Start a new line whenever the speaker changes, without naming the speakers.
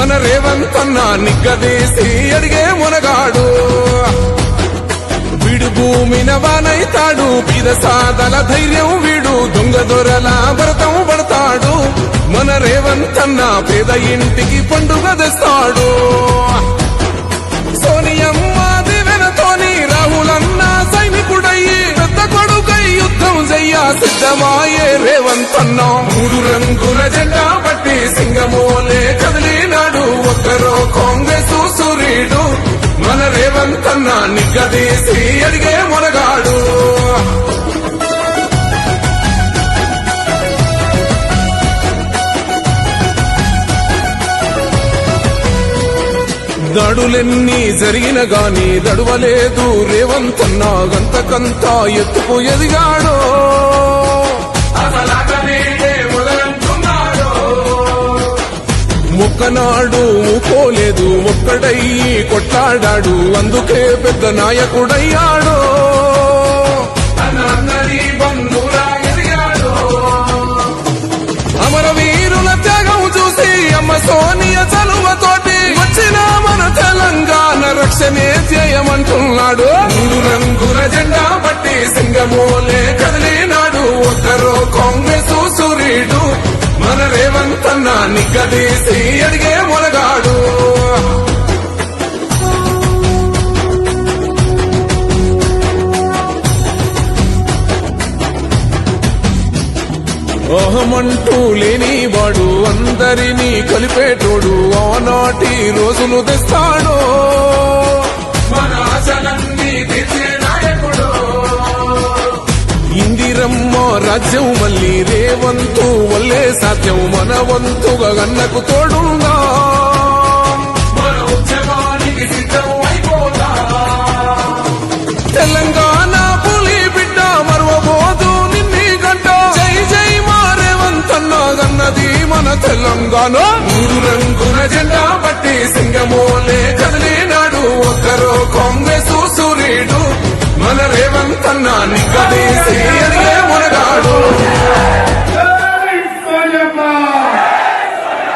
మన రేవంతన్న నిగ్గదీసి అడిగే మునగాడు వీడు భూమిన వానైతాడు పీద సాదల ధైర్యం వీడు దొంగ దొరల భరతం పడతాడు మన రేవంతన్న పేద ఇంటికి పండుగ తెస్తాడు సోనియమ్మ దివెనతోని రాహులన్న సైనికుడయ్యి పెద్ద కొడుకై యుద్ధం చెయ్య సిద్ధమాయే రేవంతన్న మూడు రంగుల జెండా పట్టి సింగమోలే కదిలినాడు ఒక్కరో కాంగ్రెస్ సూర్యుడు మన రేవంతన్న నిగ్గదీసి అడిగే మునగాడు దాడులెన్ని జరిగిన గాని దడువలేదు రేవంతన్న గంతకంతా ఎత్తుకు ఎదిగాడో మొక్కనాడు ఊకోలేదు ఒక్కడయ్యి కొట్లాడాడు అందుకే పెద్ద నాయకుడయ్యాడు అమరవీరుల త్యాగం చూసి అమ్మ సోనియ చలువతోటి వచ్చిన మన తెలంగాణ రక్షణే చేయమంటున్నాడు మూడు రంగుల జెండా పట్టి సింగమోలే కదిలినాడు ఒక్కరో కాంగ్రెస్ సూర్యుడు మన రేవంతన్న నిగ్గదీసి అడిగే మునగాడు అహమంటూ లేనివాడు అందరినీ కలిపేటోడు ఆనాటి రోజులు తెస్తాడు మన ఆశలన్నీ తీర్చే నాయకుడు ఇందిరమ్మ రాజ్యం మళ్ళీ రేవంతు వల్లే సాధ్యం మన వంతుగా గన్నకు తోడుందా మన ఉద్యమానికి సిద్ధం అయిపోతా తెలంగాణ పులి బిడ్డ మరవబోదు నిన్ని గంట జై జై మా రేవంతన్న గన్నది మన తెలంగాణ మూడు రంగుల జెండా పట్టి సింగమోలే కదిలి